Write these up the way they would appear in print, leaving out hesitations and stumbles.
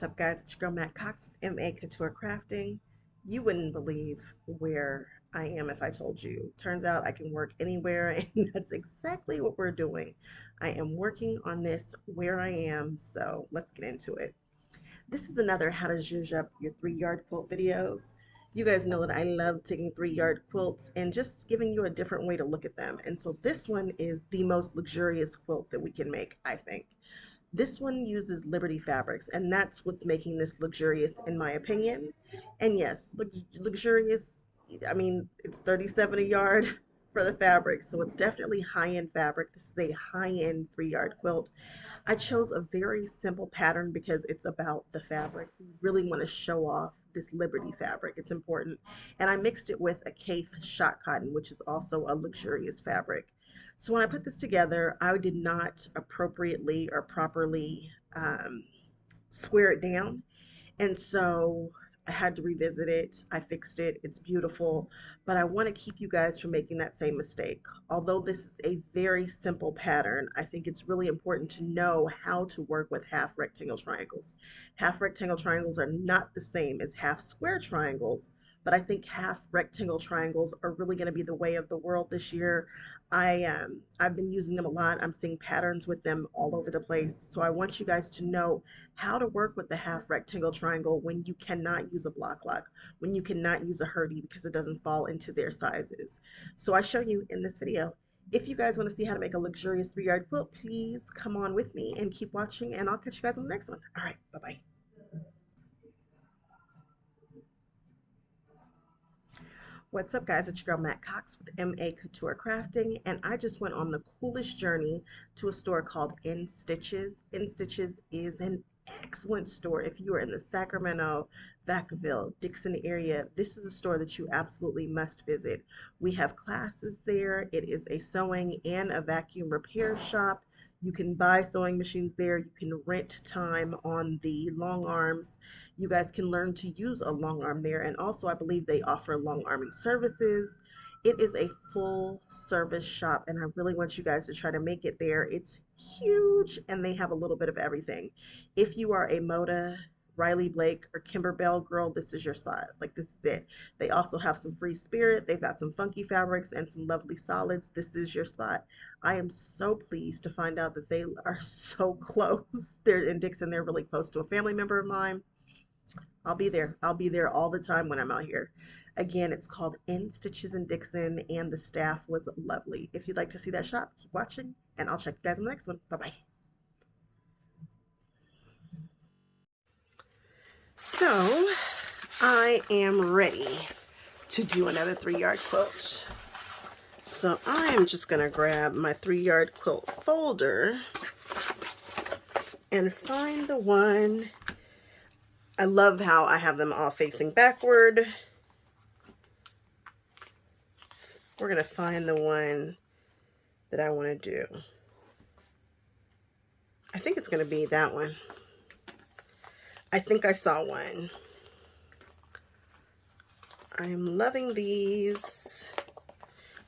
What's up, guys? It's your girl Matt Cox with MA Couture Crafting. You wouldn't believe where I am if I told you. Turns out I can work anywhere, and that's exactly what we're doing. I am working on this where I am, so let's get into it. This is another how to zhuzh up your 3-yard quilt videos. You guys know that I love taking 3-yard quilts and just giving you a different way to look at them. And so this one is the most luxurious quilt that we can make, I think. This one uses Liberty fabrics, and that's what's making this luxurious in my opinion. And yes, luxurious, I mean, it's 37 a yard for the fabric, so it's definitely high-end fabric. This is a high-end 3-yard quilt. I chose a very simple pattern because it's about the fabric. We really want to show off this Liberty fabric. It's important. And I mixed it with a Kaffe shot cotton, which is also a luxurious fabric. So when I put this together, I did not appropriately or properly square it down. And so I had to revisit it. I fixed it. It's beautiful. But I want to keep you guys from making that same mistake. Although this is a very simple pattern, I think it's really important to know how to work with half rectangle triangles. Half rectangle triangles are not the same as half square triangles, but I think half rectangle triangles are really going to be the way of the world this year. I've been using them a lot. I'm seeing patterns with them all over the place. So I want you guys to know how to work with the half rectangle triangle when you cannot use a block lock, when you cannot use a hurdy because it doesn't fall into their sizes. So I show you in this video. If you guys want to see how to make a luxurious 3-yard quilt, please come on with me and keep watching, and I'll catch you guys on the next one. All right, bye-bye. What's up, guys? It's your girl Matt Cox with MA Couture Crafting, and I just went on the coolest journey to a store called In Stitches. In Stitches is an excellent store. If you are in the Sacramento, Vacaville, Dixon area, this is a store that you absolutely must visit. We have classes there. It is a sewing and a vacuum repair shop. You can buy sewing machines there. You can rent time on the long arms. You guys can learn to use a long arm there. And also, I believe they offer long arming services. It is a full service shop, and I really want you guys to try to make it there. It's huge, and they have a little bit of everything. If you are a Moda, Riley Blake, or Kimber Bell girl, this is your spot. Like, this is it. They also have some free spirit. They've got some funky fabrics and some lovely solids. This is your spot. I am so pleased to find out that they are so close. They're in Dixon. They're really close to a family member of mine. I'll be there. I'll be there all the time when I'm out here. Again, it's called In Stitches in Dixon, and the staff was lovely. If you'd like to see that shop, keep watching, and I'll check you guys in the next one. Bye-bye. So, I am ready to do another 3-yard quilt. So, I am just going to grab my 3-yard quilt folder and find the one. I love how I have them all facing backward. We're going to find the one that I want to do. I think it's going to be that one. I think I saw one. I am loving these.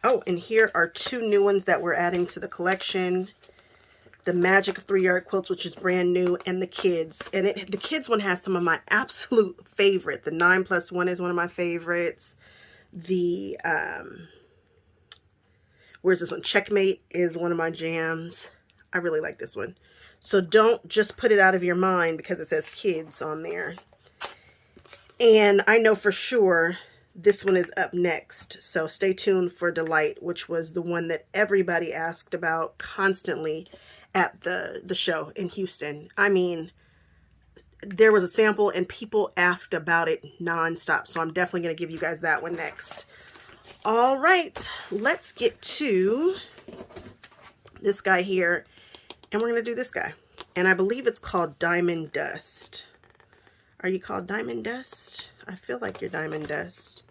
Oh, and here are 2 new ones that we're adding to the collection. The Magic of 3-yard quilts, which is brand new, and the kids. And the kids one has some of my absolute favorite. The 9+1 is one of my favorites. The, where's this one? Checkmate is one of my jams. I really like this one. So don't just put it out of your mind because it says kids on there. And I know for sure this one is up next. So stay tuned for Delight, which was the one that everybody asked about constantly at the show in Houston. I mean, there was a sample and people asked about it nonstop. So I'm definitely going to give you guys that one next. All right, let's get to this guy here. And we're going to do this guy. And I believe it's called Diamond Dust. Are you called Diamond Dust? I feel like you're Diamond Dust.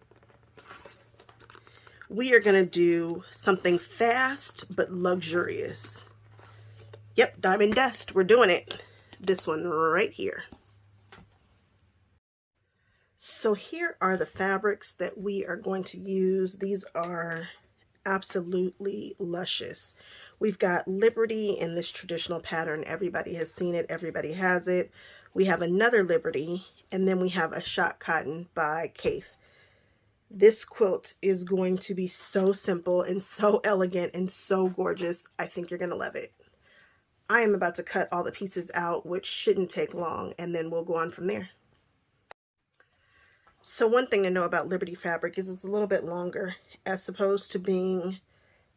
We are going to do something fast but luxurious. Yep, Diamond Dust. We're doing it. This one right here. So here are the fabrics that we are going to use. These are absolutely luscious. We've got Liberty in this traditional pattern. Everybody has seen it. Everybody has it. We have another Liberty, and then we have a Shot Cotton by Kaffe. This quilt is going to be so simple and so elegant and so gorgeous. I think you're going to love it. I am about to cut all the pieces out, which shouldn't take long, and then we'll go on from there. So one thing to know about Liberty fabric is it's a little bit longer, as opposed to being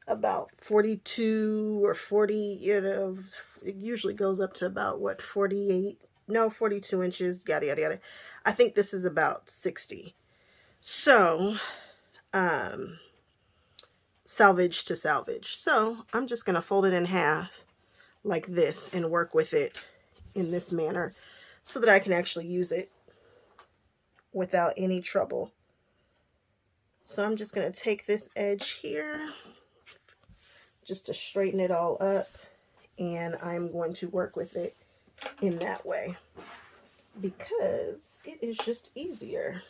about 42 or 40, you know, it usually goes up to about, what, 48, no, 42 inches, yada, yada, yada. I think this is about 60. So, salvage to salvage. So I'm just going to fold it in half like this and work with it in this manner so that I can actually use it without any trouble. So I'm just going to take this edge here just to straighten it all up, and I'm going to work with it in that way because it is just easier.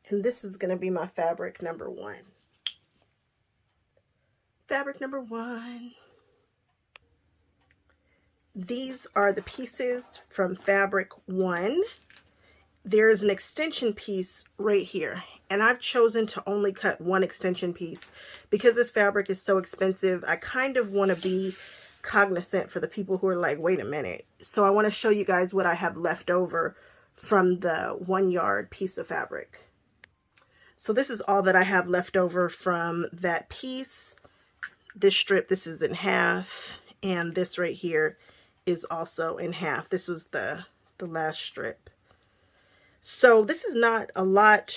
And this is going to be my fabric number 1. Fabric number 1. These are the pieces from fabric 1. There's an extension piece right here, and I've chosen to only cut one extension piece because this fabric is so expensive. I kind of want to be cognizant for the people who are like, wait a minute. So I want to show you guys what I have left over from the 1 yard piece of fabric. So this is all that I have left over from that piece. This strip, this is in half, and this right here is also in half. This was the last strip. So this is not a lot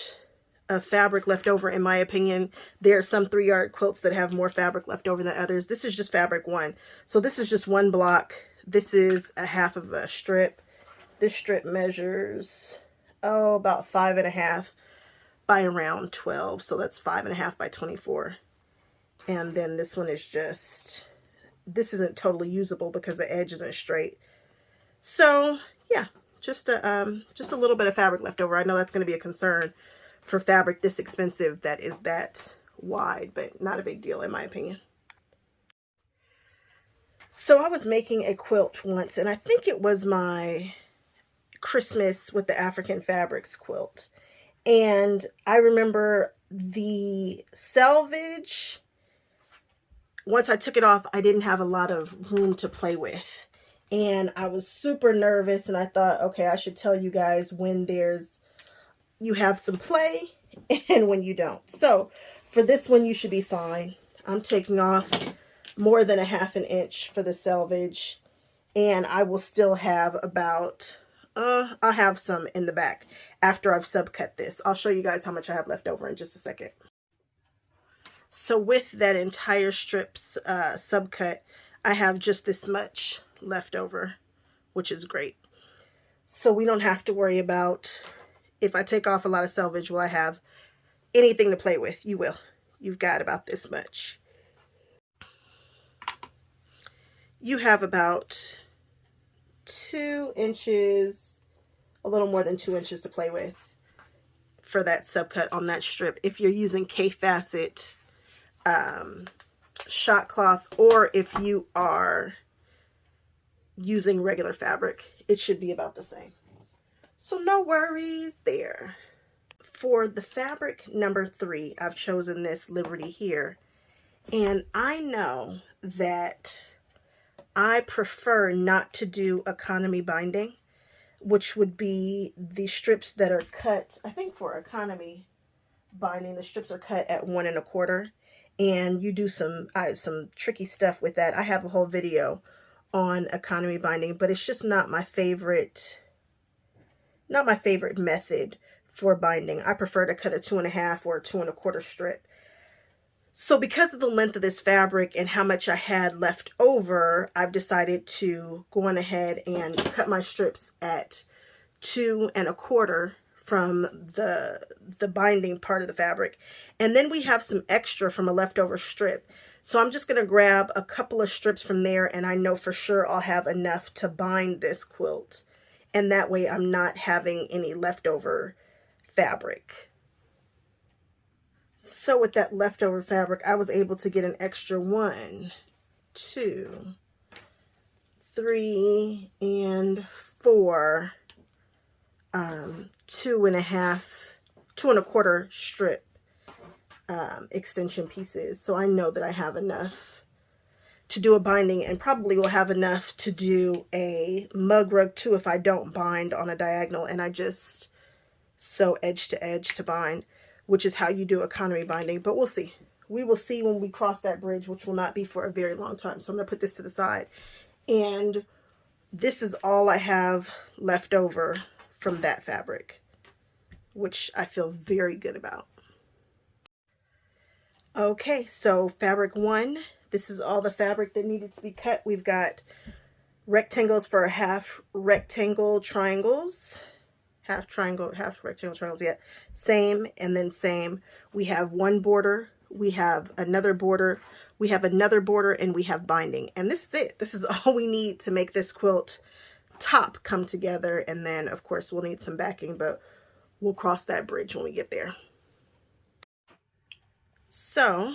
of fabric left over, in my opinion. There are some 3 yard quilts that have more fabric left over than others. This is just fabric 1. So this is just 1 block. This is a half of a strip. This strip measures, about 5.5 by around 12. So that's 5.5 by 24. And then this one is just, this isn't totally usable because the edge isn't straight. So yeah, just a little bit of fabric left over. I know that's going to be a concern for fabric this expensive that is that wide, but not a big deal in my opinion. So I was making a quilt once, and I think it was my Christmas with the African Fabrics quilt. And I remember the selvage, once I took it off, I didn't have a lot of room to play with. And I was super nervous, and I thought, okay, I should tell you guys when you have some play and when you don't. So for this one, you should be fine. I'm taking off more than 1/2 inch for the selvage, and I will still have about, I'll have some in the back after I've subcut this. I'll show you guys how much I have left over in just a second. So with that entire strip's subcut, I have just this much left over, which is great. So we don't have to worry about, if I take off a lot of selvage, will I have anything to play with? You will. You've got about this much. You have about 2 inches, a little more than 2 inches to play with for that subcut on that strip. If you're using Kaffe Fassett shot cloth, or if you are using regular fabric, it should be about the same. So no worries there. For the fabric number 3, I've chosen this Liberty here. And I know that I prefer not to do economy binding, which would be the strips that are cut, I think for economy binding, the strips are cut at 1 1/4. and you do some tricky stuff with that. I have a whole video on economy binding, but it's just not my favorite method for binding. I prefer to cut a 2.5 or a 2 1/4 strip. So because of the length of this fabric and how much I had left over, I've decided to go on ahead and cut my strips at 2 1/4 from the binding part of the fabric. And then we have some extra from a leftover strip. So I'm just going to grab a couple of strips from there, and I know for sure I'll have enough to bind this quilt. And that way I'm not having any leftover fabric. So with that leftover fabric, I was able to get an extra 1, 2, 3, and 4 2 1/4 strip extension pieces. So I know that I have enough to do a binding, and probably will have enough to do a mug rug too if I don't bind on a diagonal and I just sew edge to edge to bind, which is how you do economy binding. But we'll see. We will see when we cross that bridge, which will not be for a very long time. So I'm going to put this to the side. And this is all I have left over from that fabric, which I feel very good about. Okay, so fabric 1, this is all the fabric that needed to be cut. We've got rectangles for half rectangle triangles. Half triangle, half rectangle triangles, yeah. Same and then same. We have one border, we have another border, we have another border, and we have binding. And this is it. This is all we need to make this quilt top come together. And then, of course, we'll need some backing, but we'll cross that bridge when we get there. So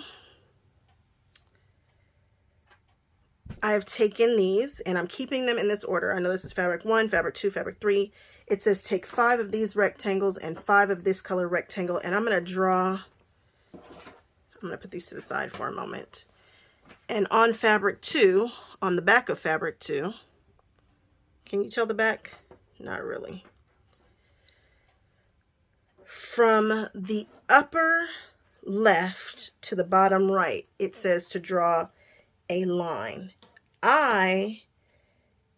I've taken these and I'm keeping them in this order. I know this is fabric 1, fabric 2, fabric 3. It says take 5 of these rectangles and 5 of this color rectangle. And I'm going to put these to the side for a moment. And on fabric 2, on the back of fabric 2, can you tell the back? Not really. From the upper left to the bottom right, it says to draw a line.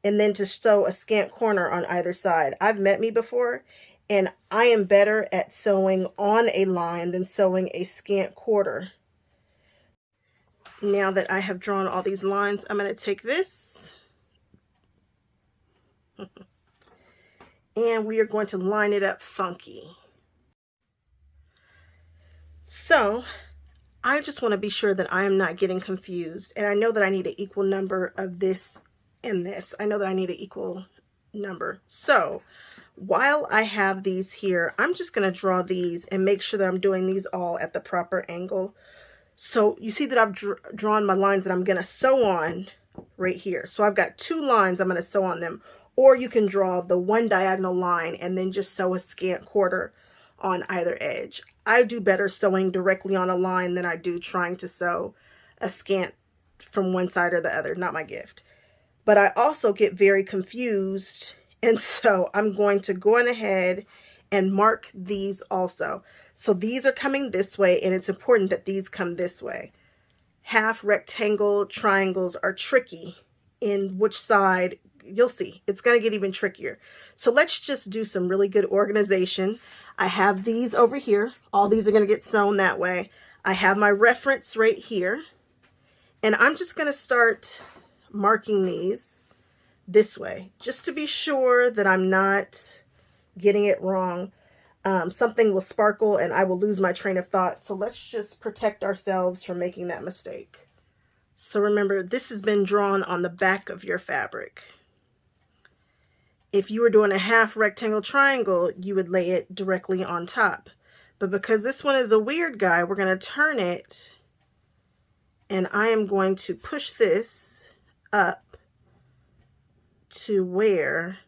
And then to sew a scant corner on either side. I've met me before, and I am better at sewing on a line than sewing a scant quarter. Now that I have drawn all these lines, I'm going to take this and we are going to line it up funky. So I just want to be sure that I am not getting confused, and I know that I need an equal number of this and this. I know that I need an equal number. So while I have these here, I'm just going to draw these and make sure that I'm doing these all at the proper angle. So you see that I've drawn my lines that I'm going to sew on right here. So I've got 2 lines I'm going to sew on them, or you can draw the one diagonal line and then just sew a scant quarter on either edge. I do better sewing directly on a line than I do trying to sew a scant from one side or the other. Not my gift. But I also get very confused, and so I'm going to go on ahead and mark these also. So these are coming this way, and it's important that these come this way. Half rectangle triangles are tricky in which side. You'll see, it's going to get even trickier. So let's just do some really good organization. I have these over here. All these are going to get sewn that way. I have my reference right here, and I'm just going to start marking these this way just to be sure that I'm not getting it wrong. Something will sparkle and I will lose my train of thought. So let's just protect ourselves from making that mistake. So remember, this has been drawn on the back of your fabric. If you were doing a half rectangle triangle, you would lay it directly on top. But because this one is a weird guy, we're going to turn it, and I am going to push this up to where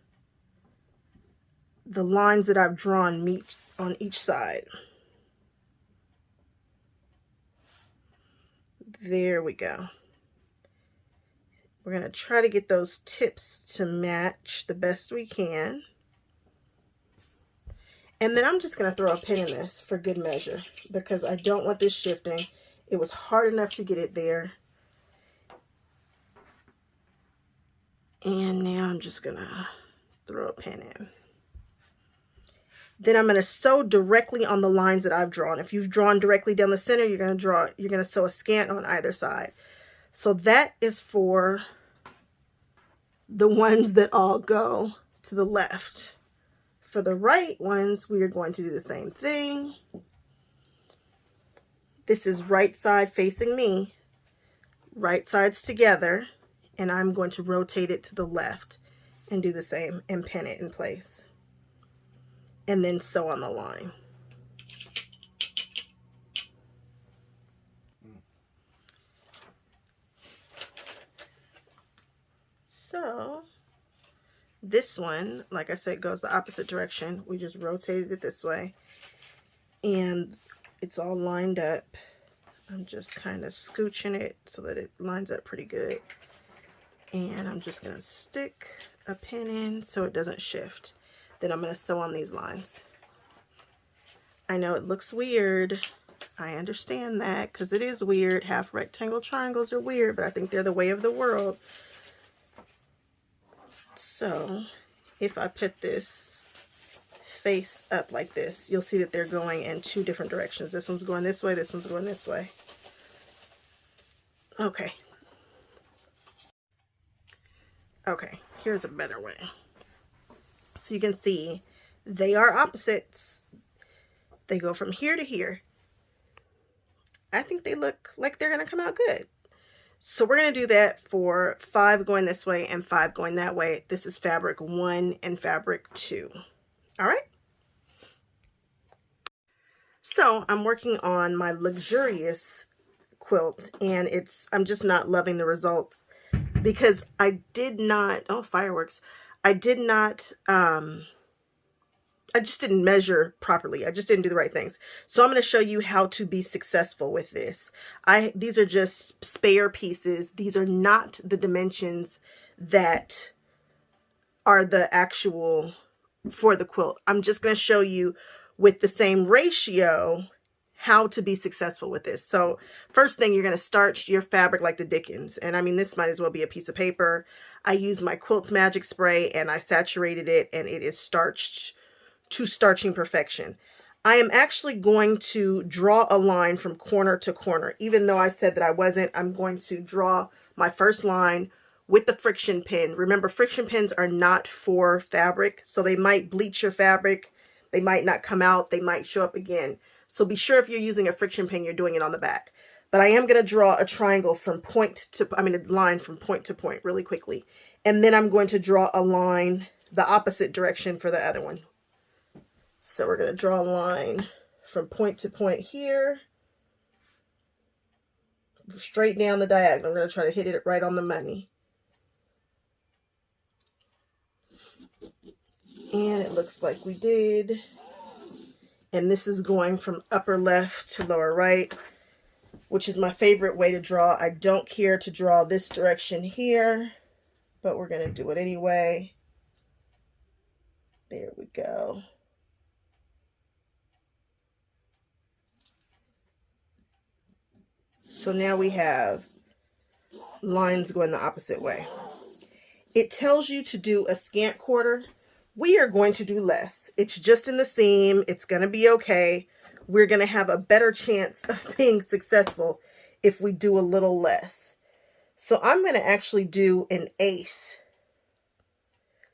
the lines that I've drawn meet on each side. There we go. We're going to try to get those tips to match the best we can. And then I'm just going to throw a pin in this for good measure because I don't want this shifting. It was hard enough to get it there. And now I'm just gonna throw a pin in. Then I'm gonna sew directly on the lines that I've drawn. If you've drawn directly down the center, you're gonna sew a scant on either side. So that is for the ones that all go to the left. For the right ones, we are going to do the same thing. This is right side facing me, right sides together, and I'm going to rotate it to the left and do the same and pin it in place. And then sew on the line. So this one, like I said, goes the opposite direction. We just rotated it this way and it's all lined up. I'm just kind of scooching it so that it lines up pretty good. And I'm just going to stick a pin in so it doesn't shift. Then I'm going to sew on these lines. I know it looks weird. I understand that because it is weird. Half rectangle triangles are weird, but I think they're the way of the world. So if I put this face up like this, you'll see that they're going in two different directions. This one's going this way, this one's going this way. Okay. Okay, here's a better way. So you can see they are opposites. They go from here to here. I think they look like they're going to come out good. So we're going to do that for 5 going this way and 5 going that way. This is fabric 1 and fabric 2. All right. So I'm working on my luxurious quilt and I'm just not loving the results because I did not, oh, fireworks. I just didn't measure properly. I just didn't do the right things. So I'm going to show you how to be successful with this. These are just spare pieces. These are not the dimensions that are the actual for the quilt. I'm just going to show you with the same ratio how to be successful with this. So first thing, you're going to starch your fabric like the Dickens. And I mean, this might as well be a piece of paper. I used my Quilt's Magic Spray and I saturated it and it is starched to starching perfection. I am actually going to draw a line from corner to corner. Even though I said that I wasn't, I'm going to draw my first line with the friction pin. Remember, friction pins are not for fabric, so they might bleach your fabric. They might not come out. They might show up again. So be sure if you're using a friction pin, you're doing it on the back. But I am going to draw a triangle from a line from point to point really quickly. And then I'm going to draw a line the opposite direction for the other one. So we're going to draw a line from point to point here, straight down the diagonal. I'm going to try to hit it right on the money. And it looks like we did. And this is going from upper left to lower right, which is my favorite way to draw. I don't care to draw this direction here, but we're going to do it anyway. There we go. So now we have lines going the opposite way. It tells you to do a scant quarter. We are going to do less. It's just in the seam. It's going to be okay. We're going to have a better chance of being successful if we do a little less. So I'm going to actually do an 1/8.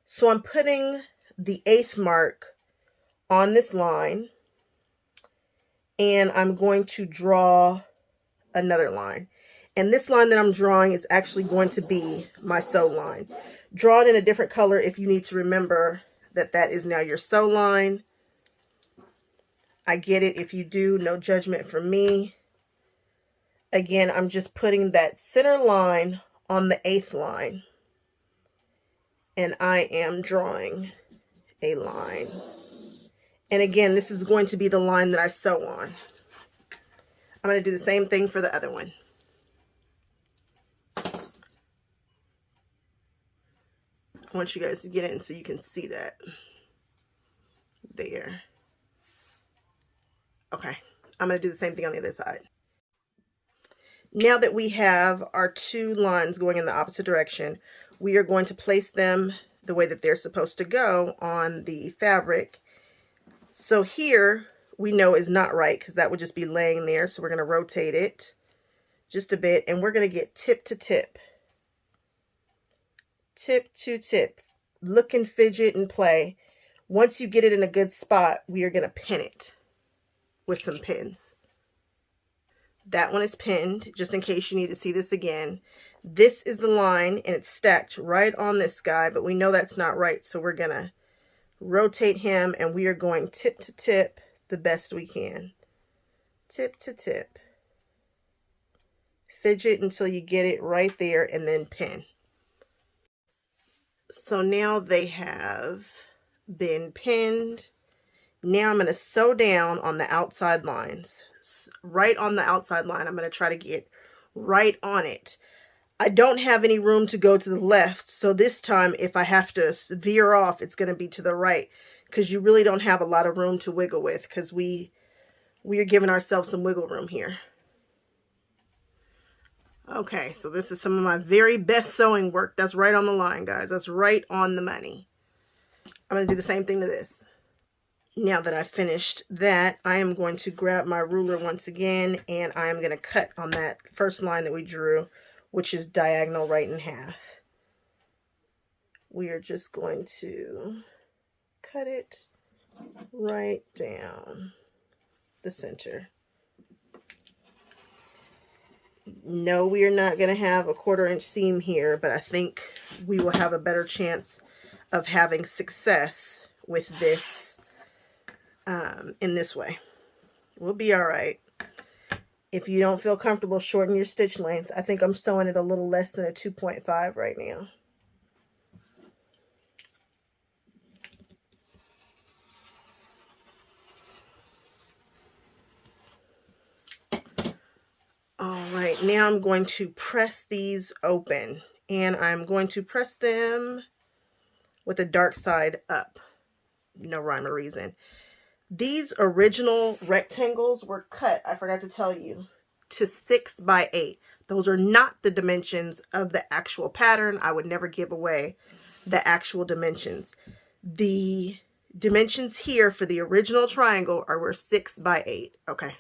So I'm putting the 1/8 mark on this line and I'm going to draw another line. And this line that I'm drawing is actually going to be my sew line. Draw it in a different color if you need to remember that that is now your sew line. I get it if you do, no judgment from me. Again, I'm just putting that center line on the 1/8 line. And I am drawing a line. And again, this is going to be the line that I sew on. I'm going to do the same thing for the other one. I want you guys to get in so you can see that. There. Okay. I'm going to do the same thing on the other side. Now that we have our two lines going in the opposite direction, we are going to place them the way that they're supposed to go on the fabric. So here we know is not right because that would just be laying there. So we're going to rotate it just a bit and we're going to get tip to tip. Tip to tip. Look and fidget and play. Once you get it in a good spot, we are going to pin it with some pins. That one is pinned, just in case you need to see this again. This is the line, and it's stacked right on this guy, but we know that's not right, so we're going to rotate him, and we are going tip to tip the best we can. Tip to tip. Fidget until you get it right there, and then pin. So now they have been pinned. Now I'm going to sew down on the outside lines. Right on the outside line, I'm going to try to get right on it. I don't have any room to go to the left, so this time if I have to veer off, it's going to be to the right, because you really don't have a lot of room to wiggle with, because we are giving ourselves some wiggle room here. Okay, so this is some of my very best sewing work. That's right on the line, guys. That's right on the money. I'm going to do the same thing to this. Now that I've finished that, I am going to grab my ruler once again, and I am going to cut on that first line that we drew, which is diagonal right in half. We are just going to cut it right down the center. No, we are not going to have a 1/4 inch seam here, but I think we will have a better chance of having success with this in this way. We'll be all right. If you don't feel comfortable, shorten your stitch length. I think I'm sewing it a little less than a 2.5 right now. All right, now I'm going to press these open, and I'm going to press them with the dark side up. No rhyme or reason. These original rectangles were cut, I forgot to tell you, to 6 by 8. Those are not the dimensions of the actual pattern. I would never give away the actual dimensions. The dimensions here for the original triangle were 6 by 8. Okay.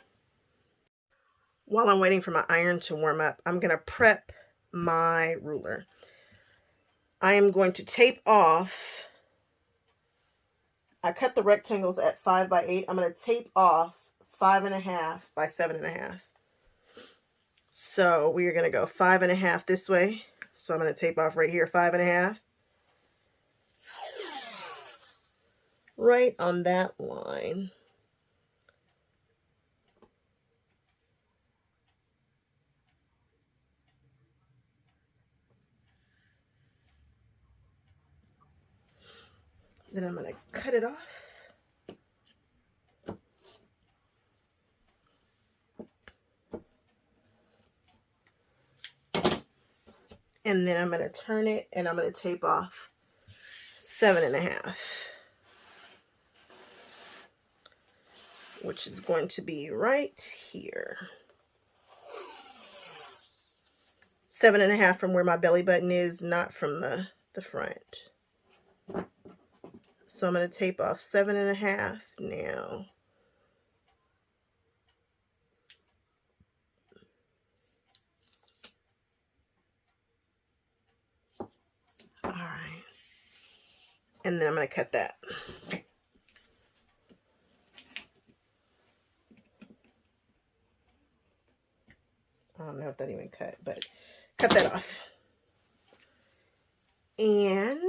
While I'm waiting for my iron to warm up, I'm going to prep my ruler. I am going to tape off. I cut the rectangles at 5 by 8. I'm going to tape off 5.5 by 7.5. So we are going to go 5.5 this way. So I'm going to tape off right here 5.5. Right on that line. Then I'm going to cut it off. And then I'm going to turn it and I'm going to tape off 7.5. Which is going to be right here. 7.5 from where my belly button is, not from the front. So I'm going to tape off 7.5 now. All right. And then I'm going to cut that. I don't know if that even cut, but cut that off. And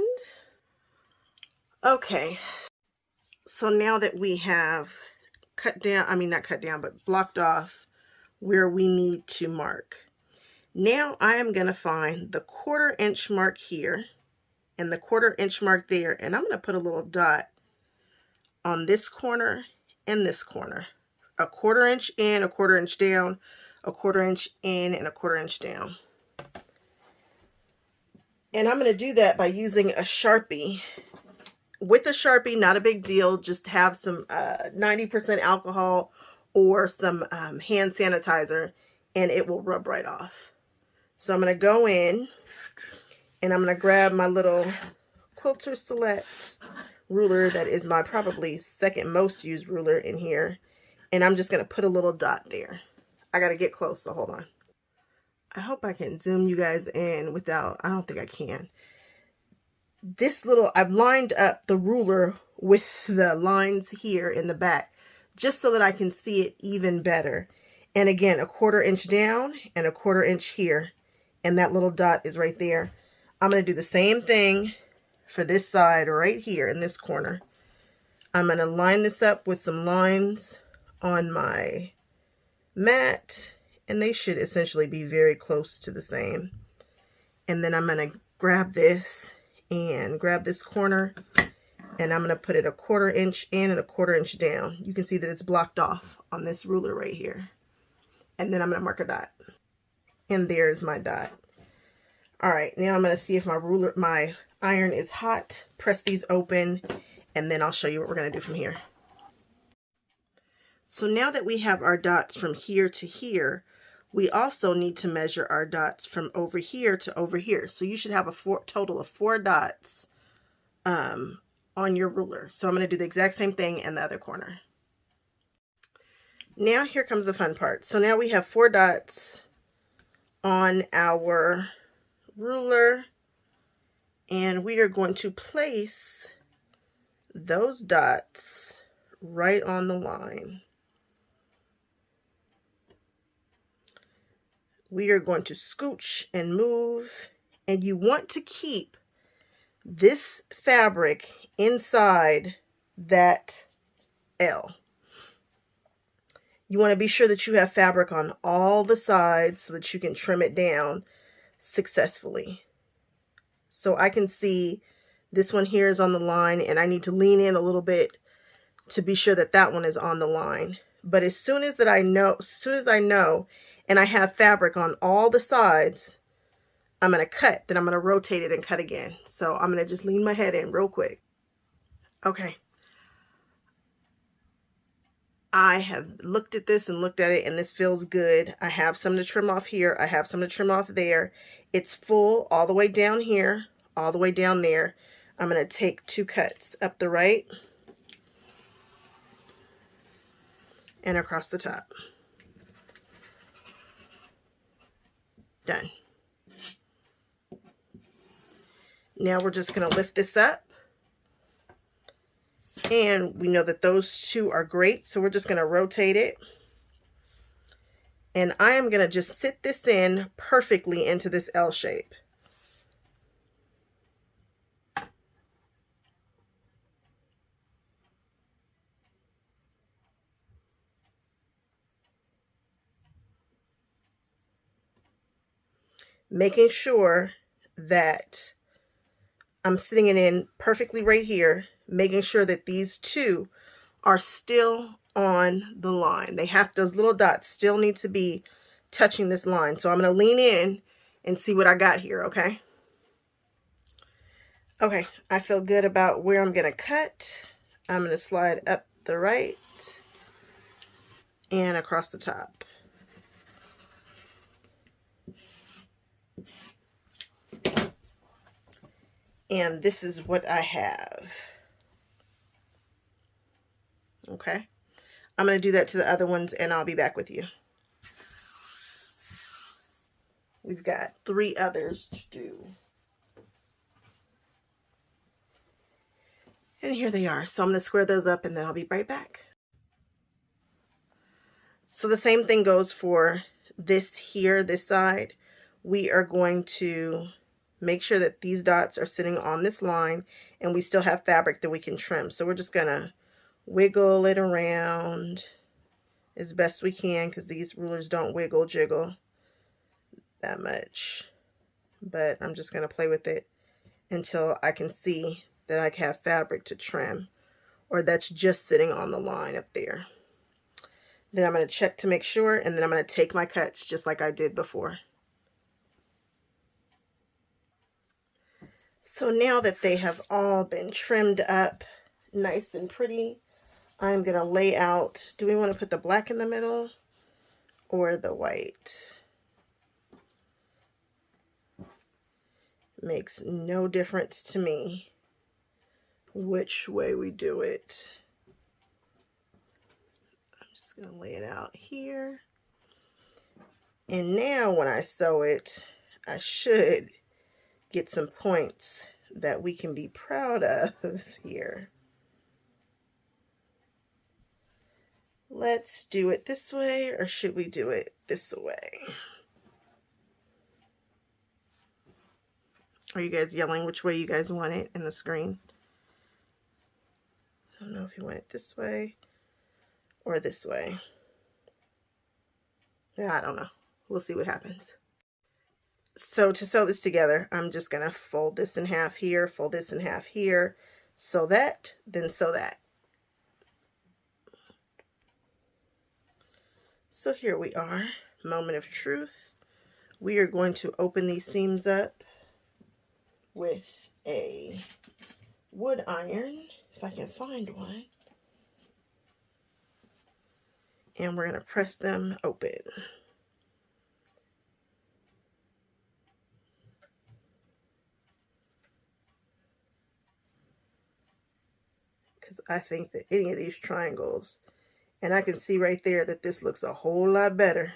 okay, so now that we have cut down, I mean not cut down, but blocked off where we need to mark. Now I am going to find the 1/4 inch mark here and the 1/4 inch mark there, and I'm going to put a little dot on this corner and this corner. A 1/4 inch in, a 1/4 inch down, a 1/4 inch in, and a 1/4 inch down. And I'm going to do that by using a Sharpie. With a Sharpie, not a big deal. Just have some 90% alcohol or some hand sanitizer and it will rub right off. So I'm going to go in and I'm going to grab my little Quilter Select ruler that is my probably second most used ruler in here. And I'm just going to put a little dot there. I got to get close, so hold on. I hope I can zoom you guys in without, I don't think I can. This little, I've lined up the ruler with the lines here in the back just so that I can see it even better. And again, a 1/4 inch down and a 1/4 inch here. And that little dot is right there. I'm going to do the same thing for this side right here in this corner. I'm going to line this up with some lines on my mat, and they should essentially be very close to the same. And then I'm going to grab this and grab this corner, and I'm going to put it a 1/4 inch in and a 1/4 inch down. You can see that it's blocked off on this ruler right here. And then I'm going to mark a dot. And there's my dot. All right, now I'm going to see if my iron is hot. Press these open, and then I'll show you what we're going to do from here. So now that we have our dots from here to here, we also need to measure our dots from over here to over here. So you should have a total of 4 dots on your ruler. So I'm going to do the exact same thing in the other corner. Now here comes the fun part. So now we have 4 dots on our ruler, and we are going to place those dots right on the line. We are going to scooch and move, and you want to keep this fabric inside that L. You want to be sure that you have fabric on all the sides so that you can trim it down successfully. So I can see this one here is on the line, and I need to lean in a little bit to be sure that that one is on the line. But as soon as I know and I have fabric on all the sides, I'm going to cut, then I'm going to rotate it and cut again. So I'm going to just lean my head in real quick. Okay. I have looked at this and looked at it, and this feels good. I have some to trim off here. I have some to trim off there. It's full all the way down here, all the way down there. I'm going to take 2 cuts up the right and across the top. Done. Now we're just going to lift this up. And we know that those 2 are great, so we're just going to rotate it. And I am going to just sit this in perfectly into this L shape. Making sure that I'm sitting it in perfectly right here, making sure that these 2 are still on the line. They have, those little dots still need to be touching this line. So I'm going to lean in and see what I got here, okay? Okay, I feel good about where I'm going to cut. I'm going to slide up the right and across the top. And this is what I have. Okay. I'm going to do that to the other ones, and I'll be back with you. We've got 3 others to do. And here they are. So I'm going to square those up, and then I'll be right back. So the same thing goes for this here, this side. We are going to make sure that these dots are sitting on this line, and we still have fabric that we can trim. So we're just going to wiggle it around as best we can, because these rulers don't wiggle jiggle that much. But I'm just going to play with it until I can see that I have fabric to trim, or that's just sitting on the line up there. Then I'm going to check to make sure, and then I'm going to take my cuts just like I did before. So now that they have all been trimmed up nice and pretty, I'm going to lay out, do we want to put the black in the middle? or the white. Makes no difference to me which way we do it. I'm just going to lay it out here. And now when I sew it, I should get some points that we can be proud of here. Let's do it this way, or should we do it this way? Are you guys yelling which way you guys want it in the screen? I don't know if you want it this way or this way. Yeah, I don't know. We'll see what happens. So to sew this together, I'm just going to fold this in half here, fold this in half here, sew that, then sew that. So here we are, moment of truth. We are going to open these seams up with a wood iron, if I can find one. And we're going to press them open. Because I think that any of these triangles, and I can see right there that this looks a whole lot better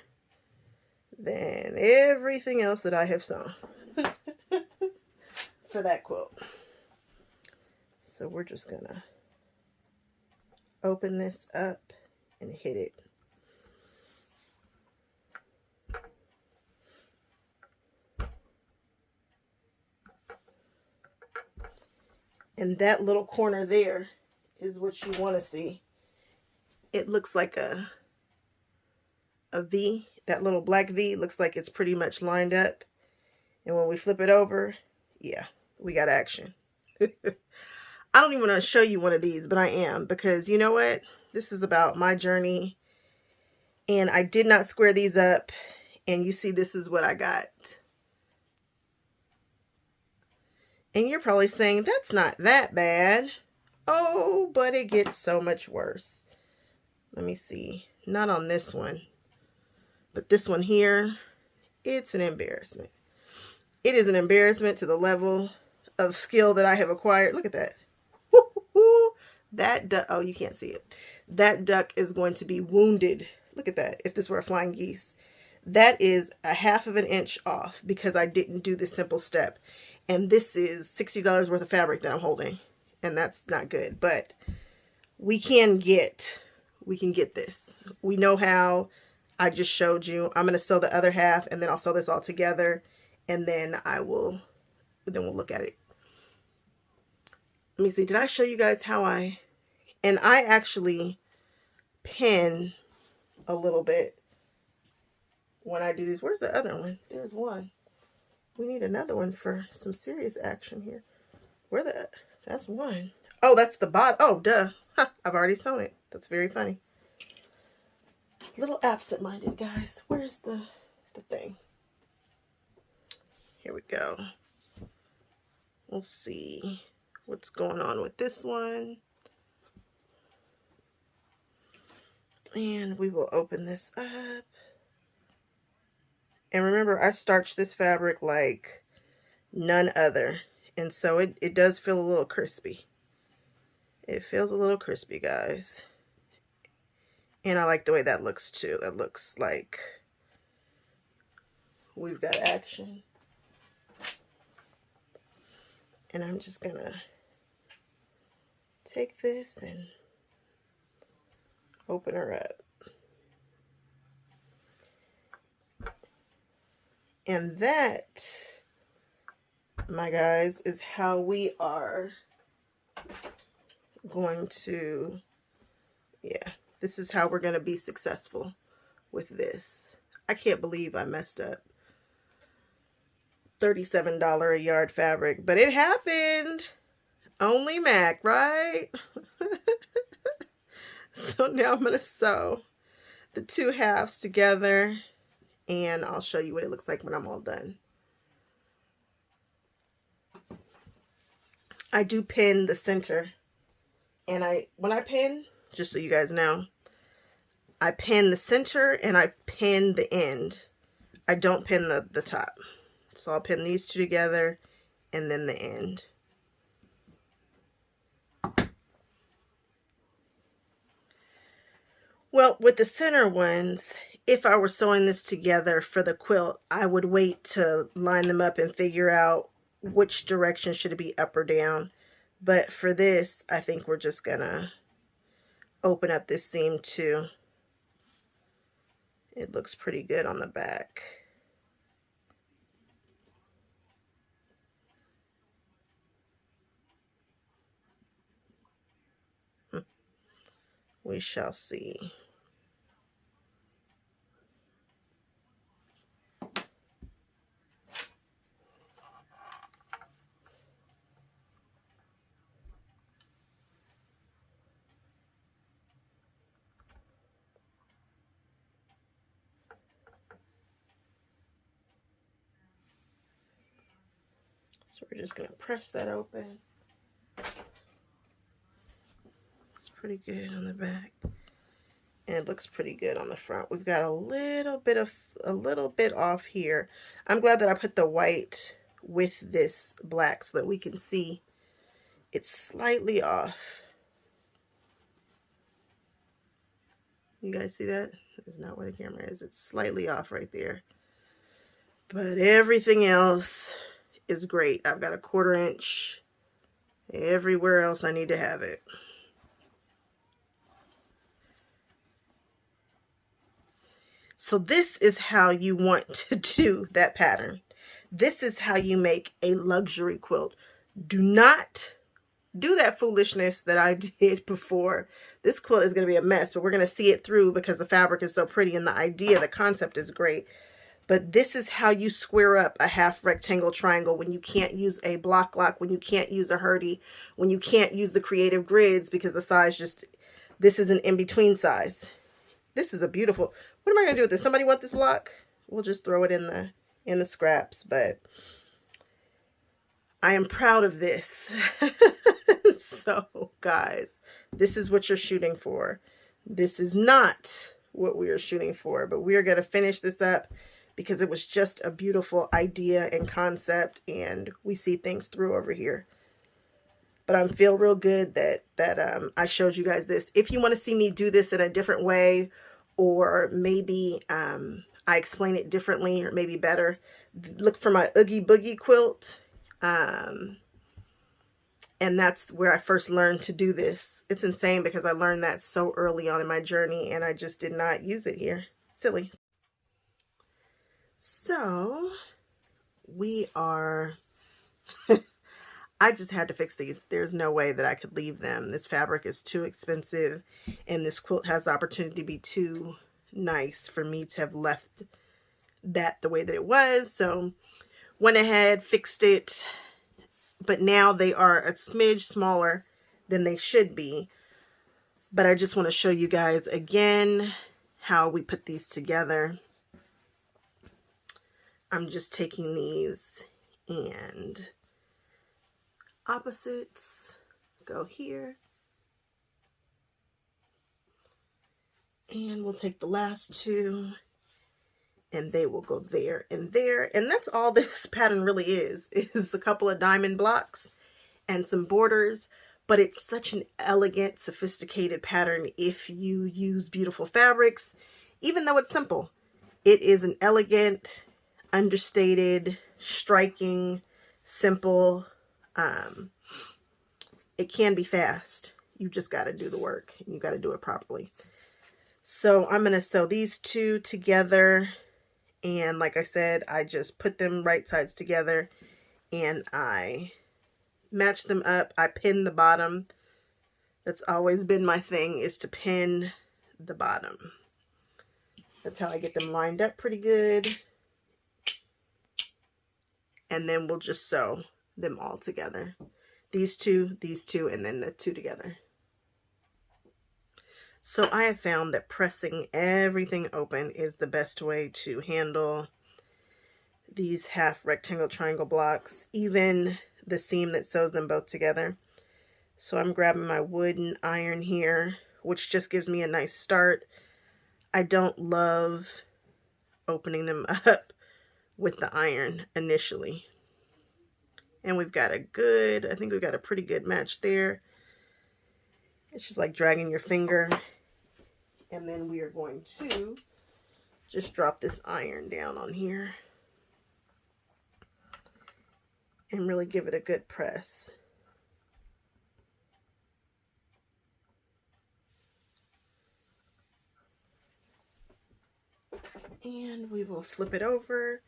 than everything else that I have sewn for that quilt. So we're just going to open this up and hit it. And that little corner there is what you want to see. It looks like a V. That little black V looks like it's pretty much lined up. And when we flip it over, yeah, we got action. I don't even want to show you one of these, but I am, because you know what? This is about my journey. And I did not square these up. And you see, this is what I got. And you're probably saying, that's not that bad. Oh, but it gets so much worse. Let me see. Not on this one. But this one here, it's an embarrassment. It is an embarrassment to the level of skill that I have acquired. Look at that. That duck, oh, you can't see it. That duck is going to be wounded. Look at that, if this were a flying geese. That is a 1/2 inch off because I didn't do this simple step. And this is $60 worth of fabric that I'm holding. And that's not good. But we can get this. We know how. I just showed you. I'm going to sew the other half, and then I'll sew this all together. And then we'll look at it. Let me see. Did I show you guys how I actually pin a little bit when I do these. Where's the other one? There's one. We need another one for some serious action here. That's one. Oh, that's the bottom. Oh, duh. Huh, I've already sewn it. That's very funny. Little absent-minded, guys. Where's the thing? Here we go. We'll see what's going on with this one. And we will open this up. And remember, I starched this fabric like none other. And so it does feel a little crispy. It feels a little crispy, guys. And I like the way that looks too. That looks like we've got action. And I'm just gonna take this and open her up. And that, my guys, is how we are going to, yeah, this is how we're going to be successful with this. I can't believe I messed up $37 a yard fabric, but it happened. Only Mac, right? So now I'm going to sew the 2 halves together, and I'll show you what it looks like when I'm all done. I do pin the center, and when I pin, just so you guys know, I pin the center and I pin the end. I don't pin the top. So I'll pin these two together and then the end. Well, with the center ones, if I were sewing this together for the quilt, I would wait to line them up and figure out which direction should it be, up or down. But for this, I think we're just gonna open up this seam too. It looks pretty good on the back. We shall see. So we're just going to press that open. It's pretty good on the back. And it looks pretty good on the front. We've got a little bit off here. I'm glad that I put the white with this black so that we can see it's slightly off. You guys see that? That's not where the camera is. It's slightly off right there. But everything else is great. I've got a 1/4 inch everywhere else I need to have it. So this is how you want to do that pattern. This is how you make a luxury quilt. Do not do that foolishness that I did before. This quilt is going to be a mess, but we're going to see it through because the fabric is so pretty and the idea, the concept is great. But this is how you square up a half rectangle triangle when you can't use a block lock, when you can't use a hurdy, when you can't use the creative grids because the size just, this is an in-between size. This is a beautiful, what am I going to do with this? Somebody want this block? We'll just throw it in the scraps, but I am proud of this. So guys, this is what you're shooting for. This is not what we are shooting for, but we are going to finish this up because it was just a beautiful idea and concept, and we see things through over here. But I feel real good that I showed you guys this. If you want to see me do this in a different way, or maybe I explain it differently or maybe better, look for my Oogie Boogie quilt. And that's where I first learned to do this. It's insane because I learned that so early on in my journey and I just did not use it here. Silly. So we are, I just had to fix these. There's no way that I could leave them. This fabric is too expensive and this quilt has the opportunity to be too nice for me to have left that the way that it was. So went ahead, fixed it. But now they are a smidge smaller than they should be. But I just want to show you guys again how we put these together. I'm just taking these and opposites go here. And we'll take the last two and they will go there and there. And that's all this pattern really is a couple of diamond blocks and some borders. But it's such an elegant, sophisticated pattern if you use beautiful fabrics. Even though it's simple, it is an elegant, understated, striking, simple. It can be fast. You just got to do the work and you got to do it properly. So I'm going to sew these two together. And like I said, I just put them right sides together and I match them up. I pin the bottom. That's always been my thing, is to pin the bottom. That's how I get them lined up pretty good. And then we'll just sew them all together. These two, and then the two together. So I have found that pressing everything open is the best way to handle these half rectangle triangle blocks, even the seam that sews them both together. So I'm grabbing my wooden iron here, which just gives me a nice start. I don't love opening them up with the iron initially. And we've got a good, I think we've got a pretty good match there. It's just like dragging your finger. And then we are going to just drop this iron down on here and really give it a good press. And we will flip it over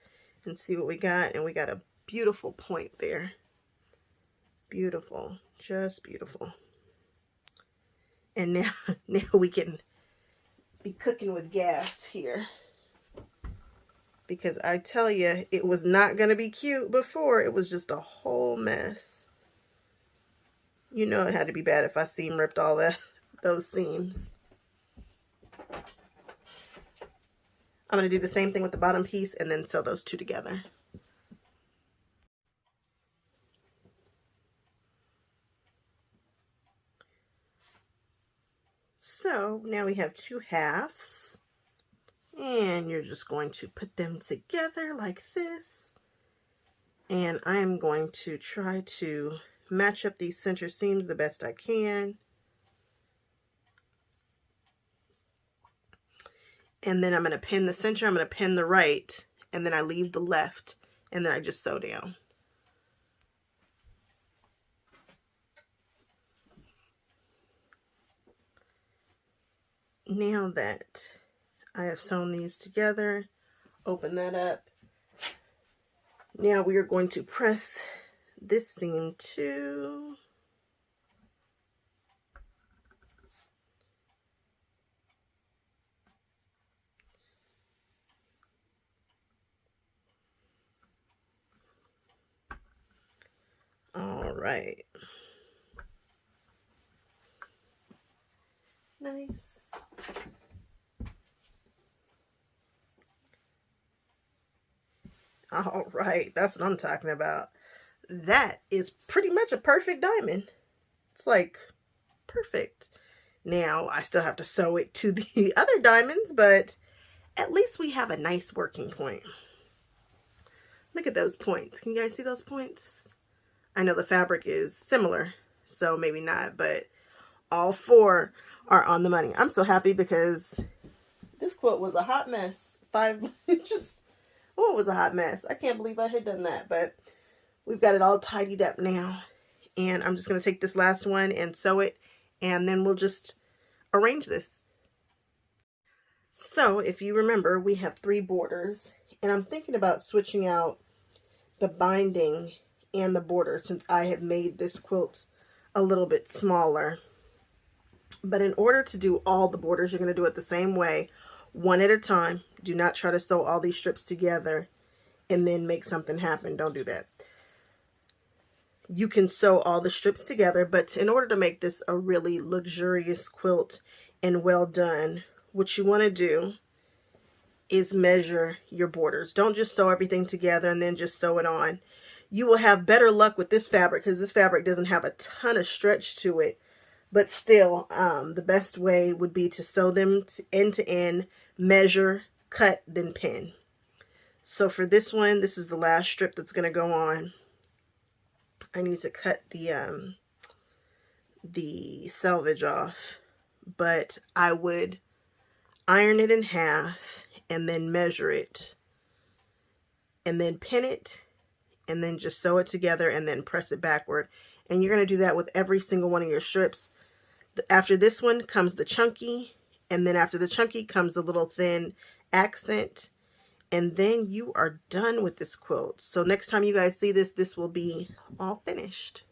and see what we got. And we got a beautiful point there. Beautiful, just beautiful. And now we can be cooking with gas here. Because I tell you, it was not going to be cute before. It was just a whole mess. You know it had to be bad if I seam ripped all those seams. I'm going to do the same thing with the bottom piece and then sew those two together. So now we have two halves. And you're just going to put them together like this. And I'm going to try to match up these center seams the best I can. And then I'm going to pin the center, I'm going to pin the right, and then I leave the left, and then I just sew down. Now that I have sewn these together, open that up. Now we are going to press this seam too. All right. Nice. All right, that's what I'm talking about. That is pretty much a perfect diamond. It's like perfect. Now I still have to sew it to the other diamonds, but at least we have a nice working point. Look at those points. Can you guys see those points? I know the fabric is similar, so maybe not, but all four are on the money. I'm so happy because this quilt was a hot mess. It was a hot mess. I can't believe I had done that, but we've got it all tidied up now. And I'm just going to take this last one and sew it, and then we'll just arrange this. So if you remember, we have 3 borders, and I'm thinking about switching out the binding and the border since I have made this quilt a little bit smaller. But in order to do all the borders, you're going to do it the same way, one at a time. Do not try to sew all these strips together and then make something happen. Don't do that. You can sew all the strips together, but in order to make this a really luxurious quilt and well done, what you want to do is measure your borders. Don't just sew everything together and then just sew it on. You will have better luck with this fabric because this fabric doesn't have a ton of stretch to it. But still, the best way would be to sew them end to end, measure, cut, then pin. So for this one, this is the last strip that's going to go on. I need to cut the selvage off, but I would iron it in half and then measure it and then pin it and then just sew it together and then press it backward. And you're going to do that with every single one of your strips. After this one comes the chunky, and then after the chunky comes the little thin accent, and then you are done with this quilt. So next time you guys see this, this will be all finished.